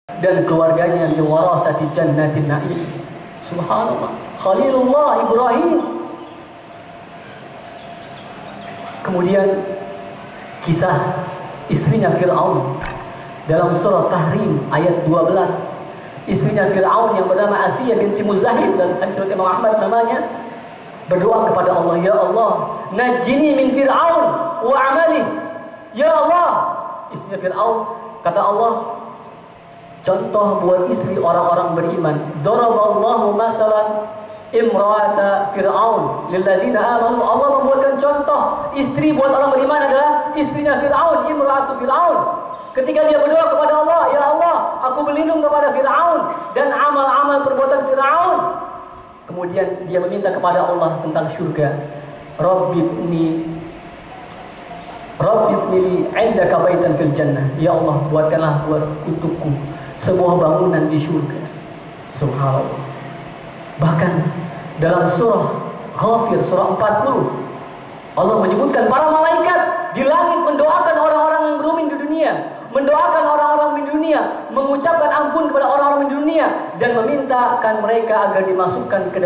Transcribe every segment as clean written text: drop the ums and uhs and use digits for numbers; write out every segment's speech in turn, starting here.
dan keluarganya li warasati jannatin na'im. Subhanallah, Khalilullah Ibrahim. Kemudian kisah istrinya Fir'aun dalam surah Tahrim ayat 12. Istrinya Fir'aun yang bernama Asiyah binti Muzahid, dan hadis riwayat Imam Ahmad namanya, berdoa kepada Allah, ya Allah, najini min Fir'aun wa amali. Ya Allah, istrinya Fir'aun, kata Allah, contoh buat istri orang-orang beriman. Daraballahu masalan imra'ata Fir'aun lilladzina amanu. Allah membuatkan contoh istri buat orang beriman adalah istrinya Fir'aun, imra'atu Fir'aun. Ketika dia berdoa kepada Allah, ya Allah, aku berlindung kepada Fir'aun dan amal-amal perbuatan Fir'aun. Kemudian dia meminta kepada Allah tentang surga. Rabbibni li 'indaka baitan fil jannah. Ya Allah, buatkanlah untukku sebuah bangunan di surga. Subhanallah. Bahkan dalam surah Ghafir, surah 40, Allah menyebutkan para malaikat di langit mendoakan orang-orang yang beruming di dunia, mendoakan orang-orang di dunia, mengucapkan ampun kepada orang-orang di dunia, dan memintakan mereka agar dimasukkan ke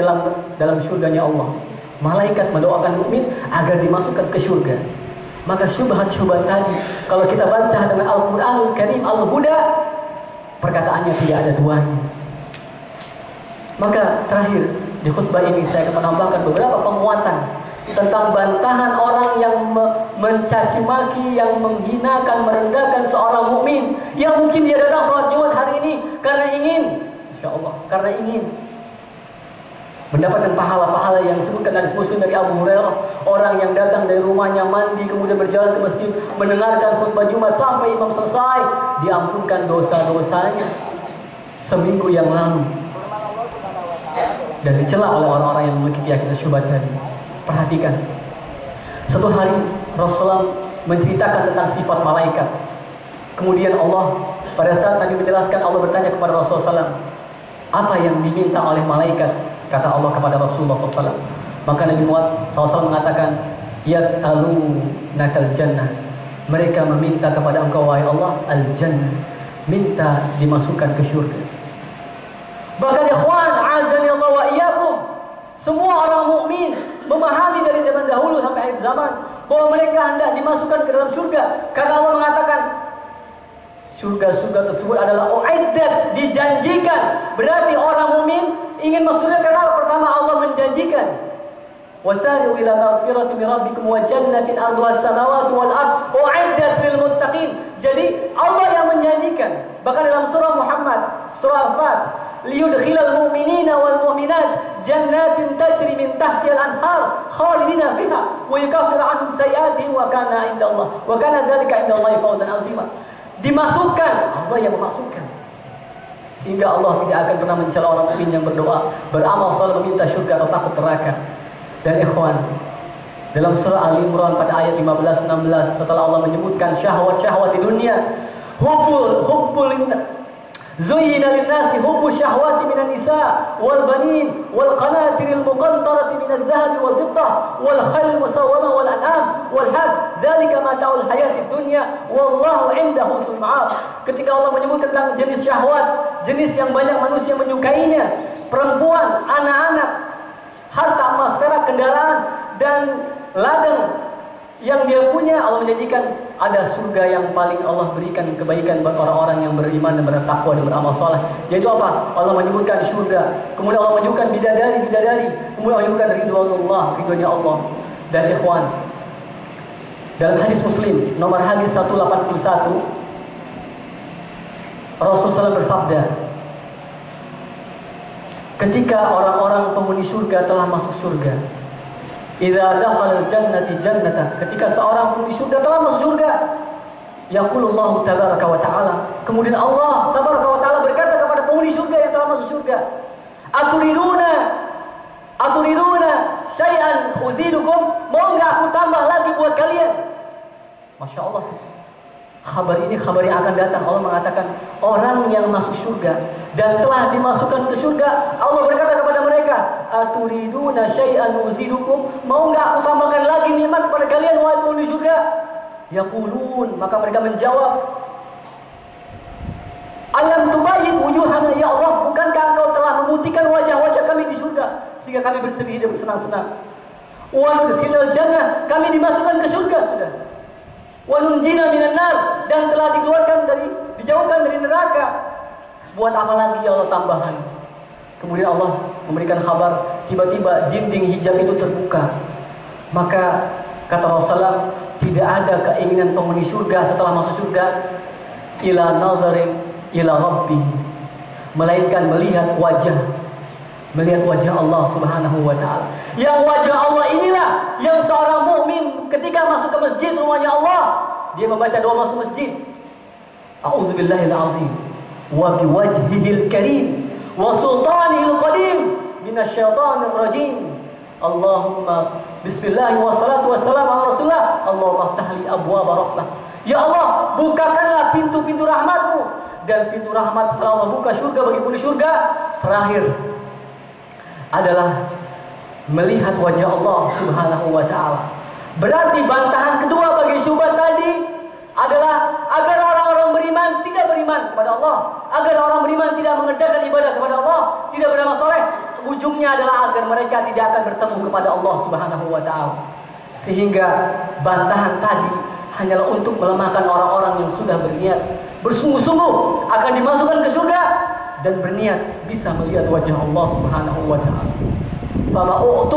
dalam surganya Allah. Malaikat mendoakan mukmin agar dimasukkan ke surga. Maka syubhat-syubhat tadi, kalau kita bantah dengan Al-Quranul Karim, Al-Huda, perkataannya tidak ada duanya. Maka terakhir di khutbah ini saya akan menambahkan beberapa penguatan tentang bantahan orang yang mencaci maki, yang menghinakan, merendahkan seorang mukmin yang mungkin dia datang sholat Jumat hari ini karena ingin, insya Allah, karena ingin mendapatkan pahala-pahala yang disebutkan hadis Muslim dari Abu Hurairah. Orang yang datang dari rumahnya mandi, kemudian berjalan ke masjid, mendengarkan khutbah Jumat sampai imam selesai, diampunkan dosa-dosanya seminggu yang lalu, dan dicela oleh orang-orang yang memiliki keyakinan syubhat tadi. Perhatikan, satu hari Rasulullah menceritakan tentang sifat malaikat. Kemudian Allah, pada saat Nabi menjelaskan, Allah bertanya kepada Rasulullah SAW, apa yang diminta oleh malaikat? Kata Allah kepada Rasulullah SAW. Maka Nabi Muhammad SAW mengatakan, yas'alunakal jannah. Mereka meminta kepada engkau, wahai Allah, al-jannah, minta dimasukkan ke syurga. Bahkan ikhwan, azani Allah wa iyyakum, semua orang mukmin memahami dari zaman dahulu sampai akhir zaman bahwa mereka hendak dimasukkan ke dalam surga. Karena Allah mengatakan surga-surga tersebut adalah uiddat, dijanjikan. Berarti orang mukmin ingin masuk surga karena pertama Allah menjanjikan, wasari'u ila maghfirati min rabbikum wa jannatin 'arduha as-samawati wal ard uiddat lil muttaqin. Jadi Allah yang menjanjikan. Bahkan dalam surah Muhammad, surah Al-Fat, liyudkhilal mu'minina wal mu'minat jannatin tajri min tahtiha al-anhar khalidina fiha wa yukaffir 'anhum sayi'atihim wa kana 'inda Allah wa kana dzalika 'inda Allah fawzan 'azima. Dimasukkan, Allah yang memasukkan. Sehingga Allah tidak akan pernah mencela orang mukmin yang berdoa, beramal saleh, meminta surga atau takut neraka. Dan ikhwan, dalam surah Al-Imran pada ayat 15-16, setelah Allah menyebutkan syahwat-syahwat di dunia, زين للناس حب الشهوات من النساء والبنين والقناطر المقنطرة من الذهب والفضة والخيل المسومة والأنعام والحرث ذلك متاع الحياة الدنيا والله عنده حسن المآب. Ketika Allah menyebut tentang jenis syahwat, jenis yang banyak manusia menyukainya, perempuan, anak-anak, harta emas perak, kendaraan, dan ladang yang dia punya, Allah menjanjikan ada surga yang paling Allah berikan kebaikan buat orang-orang yang beriman dan bertakwa dan beramal saleh. Yaitu apa? Allah menyebutkan surga, kemudian Allah menyebutkan bidadari, kemudian Allah menyebutkan ridwanullah, ridhonya Allah. Dan ikhwan, dalam hadis Muslim nomor hadis 181, Rasulullah SAW bersabda, ketika orang-orang penghuni surga telah masuk surga, idza dakhala al-jannati jannatan, ketika seorang penghuni surga telah masuk surga, yaqulullahu tabaraka wa ta'ala, kemudian Allah tabaraka wa ta'ala berkata kepada penghuni surga yang telah masuk surga, aturiduna syai'an uzidukum, mau enggak aku tambah lagi buat kalian? Masya Allah, kabar ini kabar yang akan datang. Allah mengatakan orang yang masuk surga dan telah dimasukkan ke surga, Allah berkata kepada mereka, aturiduna syai'an uzidukum, mau enggak aku tambahkan lagi nikmat kepada kalian wahai penghuni surga? Yaqulun, maka mereka menjawab, Alam tubayyid wujuhana ya Allah, bukankah Engkau telah memutihkan wajah-wajah kami di surga sehingga kami bersedih dan bersenang-senang. Wa nudkhilal jannah, kami dimasukkan ke surga sudah. Wa nunjina minan nar, dan telah dijauhkan dari neraka. Buat apa lagi ya Allah tambahan? Kemudian Allah memberikan kabar, tiba-tiba dinding hijab itu terbuka. Maka kata Rasulullah, tidak ada keinginan penghuni surga setelah masuk surga ila nazarin ila rabbi, melainkan melihat wajah Allah Subhanahu wa taala. Yang wajah Allah inilah yang seorang mukmin ketika masuk ke masjid rumahnya Allah, dia membaca doa masuk masjid. A'udzubillahil azim wa biwajhihil karim wa sultanihil qadim minasyaitonir rajim. Allahumma bismillah wassalatu wassalamu ala rasulillah. Allahumma ftahli abwaaba rahmah. Ya Allah, bukakanlah pintu-pintu rahmat-Mu. Dan pintu rahmat setelah Allah buka surga bagi penghuni surga, terakhir adalah melihat wajah Allah Subhanahu wa taala. Berarti bantahan kedua bagi syubhat tadi adalah agar orang-orang beriman tidak beriman kepada Allah, agar orang beriman tidak mengerjakan ibadah kepada Allah, tidak beramal soleh. Ujungnya adalah agar mereka tidak akan bertemu kepada Allah Subhanahu wa taala. Sehingga bantahan tadi hanyalah untuk melemahkan orang-orang yang sudah berniat bersungguh-sungguh akan dimasukkan ke surga dan berniat bisa melihat wajah Allah Subhanahu wa taala. Fama u'tu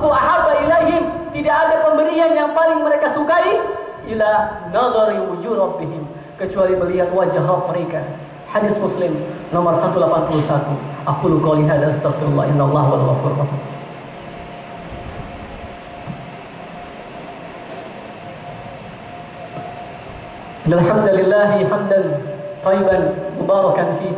ahabba ilaihim, tidak ada pemberian yang paling mereka sukai ila nadhari wujuh rabbihim, kecuali melihat wajah Rabb mereka. Hadis Muslim nomor 181. Aqulu qouli hadza astaghfirullah innallaha wal ghafurur rahim. Alhamdulillah hamdan tayyiban mubarakan fi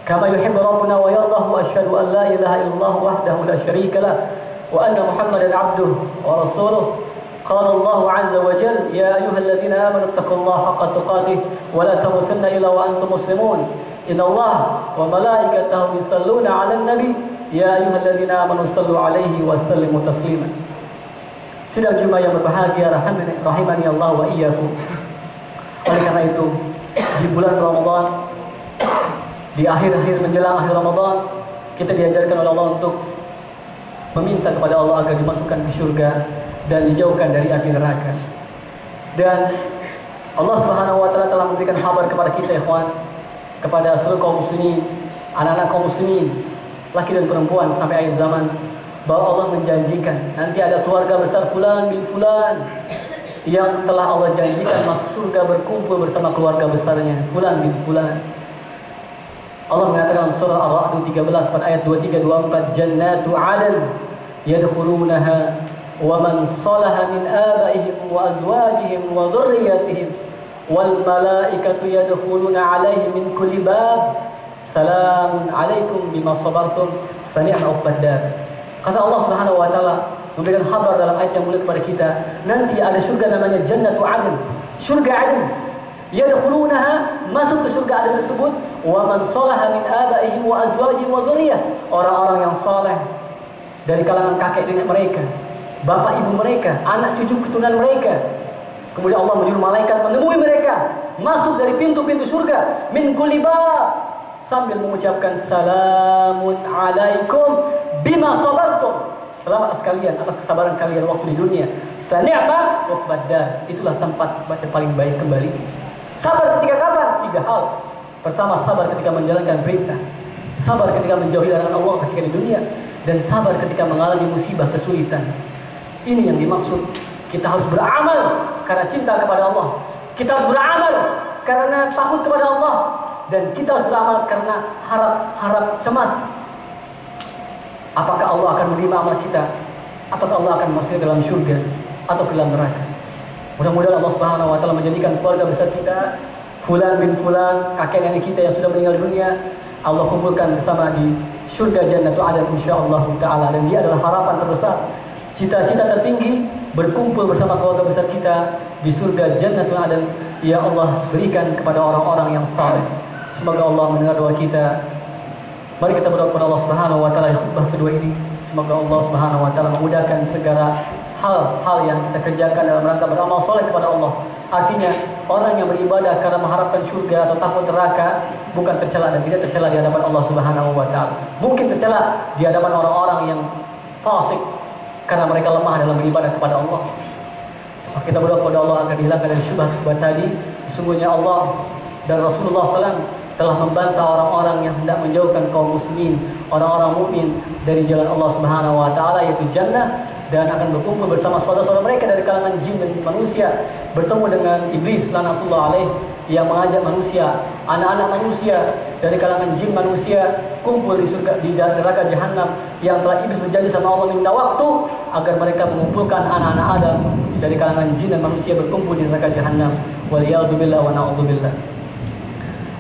kama yuhibbu rabbuna wa yardah, wa asyhadu an la ilaha illallah wahdahu la syarika lah wa anna Muhammadan abduhu wa rasuluh. Qala Allah azza wa jalla ya ayyuhalladzina amanu taqullaha haqqa tuqatih wa la tamutunna illa wa antum muslimun. Innallaha wa malaikatahu yusalluna 'alan nabi ya ayyuhalladzina amanu sallu 'alaihi wa sallimu taslima. Sidang Jumat yang berbahagia rahimani Allah wa iyyakum. Oleh karena itu, di bulan Ramadan, di akhir-akhir menjelang akhir Ramadan, kita diajarkan oleh Allah untuk meminta kepada Allah agar dimasukkan ke surga dan dijauhkan dari api neraka. Dan Allah Subhanahu wa taala telah memberikan kabar kepada kita, ikhwan, kepada seluruh kaum muslimin, anak-anak kaum muslimin, laki dan perempuan sampai akhir zaman, bahwa Allah menjanjikan nanti ada keluarga besar fulan bin fulan yang telah Allah janjikan masuk surga berkumpul bersama keluarga besarnya fulan bin fulan. Allah mengatakan dalam surah Ar-Ra'd 13 pada ayat 23-24, jannatu 'adn yadkhulunaha wa man salaha min abaihim wa azwajihim wa dhurriyyatihim wal malaikatu yadkhuluna 'alaihim min kulli bab salamun 'alaikum bima sabartum fa ni'ma 'uqbad dar. Kata Allah Subhanahu wa taala memberikan kabar dalam ayat yang mulia kepada kita, nanti ada surga namanya Jannatu 'Adn, surga 'Adn. Yadkhulunaha, masuk ke surga 'Adn tersebut, wa man salaha min abaihim wa azwajihim wa dzurriyyah, orang-orang yang saleh dari kalangan kakek nenek mereka, bapak ibu mereka, anak cucu keturunan mereka. Kemudian Allah menyuruh malaikat menemui mereka masuk dari pintu-pintu surga min kulli bab, sambil mengucapkan salamun 'alaikum bima sabartum. Selamat sekalian atas kesabaran kalian waktu di dunia. Sani'ma uqbad dar, itulah tempat baca paling baik kembali. Sabar ketika kapan? 3 hal. Pertama, sabar ketika menjalankan perintah, sabar ketika menjauhi larangan Allah ketika di dunia, dan sabar ketika mengalami musibah kesulitan. Ini yang dimaksud. Kita harus beramal karena cinta kepada Allah. Kita harus beramal karena takut kepada Allah, dan kita harus beramal karena harap cemas. Apakah Allah akan menerima amal kita, atau Allah akan masuknya dalam surga atau ke dalam neraka. Mudah-mudahan Allah Subhanahu wa taala menjadikan keluarga besar kita, fulan bin fulan, kakek nenek kita yang sudah meninggal dunia, Allah kumpulkan bersama di surga Jannatu 'Adn insyaallah taala. Dan dia adalah harapan terbesar, cita-cita tertinggi, berkumpul bersama keluarga besar kita di surga Jannatu 'Adn. Ya Allah, berikan kepada orang-orang yang saleh. Semoga Allah mendengar doa kita. Mari kita berdoa kepada Allah Subhanahu wa taala di khutbah kedua ini. Semoga Allah Subhanahu wa taala memudahkan segala hal-hal yang kita kerjakan dalam rangka beramal soleh kepada Allah. Artinya orang yang beribadah karena mengharapkan syurga atau takut neraka bukan tercela dan tidak tercela di hadapan Allah Subhanahu wa taala. Mungkin tercela di hadapan orang-orang yang fasik karena mereka lemah dalam beribadah kepada Allah. Maka kita berdoa kepada Allah agar dihilangkan dari syubhat-syubhat tadi. Sesungguhnya Allah dan Rasulullah SAW telah membantah orang-orang yang hendak menjauhkan kaum muslimin, orang-orang mukmin dari jalan Allah Subhanahu wa taala, yaitu jannah, dan akan berkumpul bersama saudara-saudara mereka dari kalangan jin dan manusia, bertemu dengan iblis laknatullah alaih yang mengajak manusia, anak-anak manusia dari kalangan jin manusia kumpul di surga, di neraka jahanam, yang telah iblis berjanji sama Allah minta waktu agar mereka mengumpulkan anak-anak Adam dari kalangan jin dan manusia berkumpul di neraka jahanam. Waliyadzubillah wa na'udzubillah.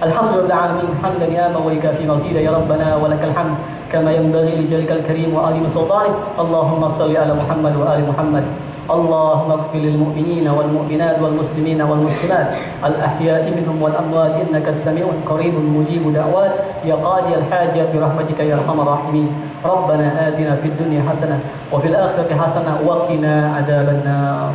Alhamdulillah alamin hamdan ya wa ikafi mazida ya rabbana wa lakal hamd kama yanbaghi li jalikal karim wa azim sultanik. Allahumma salli ala Muhammad wa ali Muhammad. اللهم اغفر للمؤمنين والمؤمنات والمسلمين والمسلمات الأحياء منهم والأموات إنك السميع قريب مجيب دعوات يا قاضي الحاجات برحمتك يا أرحم الراحمين. ربنا آتنا في الدنيا حسنة وفي الآخرة حسنة وقنا عذاب النار.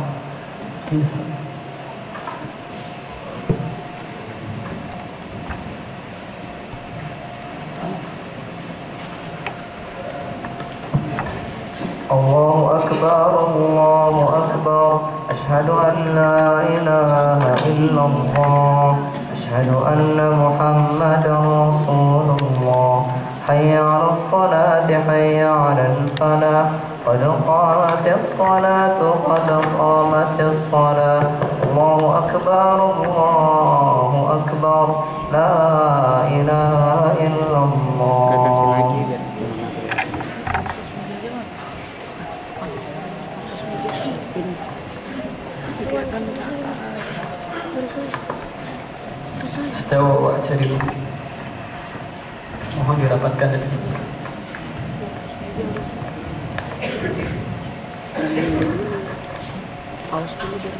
الله أكبر الله أكبر أشهد أن لا إله إلا الله أشهد أن محمدا رسول الله حي على الصلاة حي على الفلاح قد قامت الصلاة قد قامت الصلاة الله أكبر الله أكبر لا إله إلا الله. Istawa wa'tadilu. Mohon dirapatkan dan diteruskan. Awas dulu biar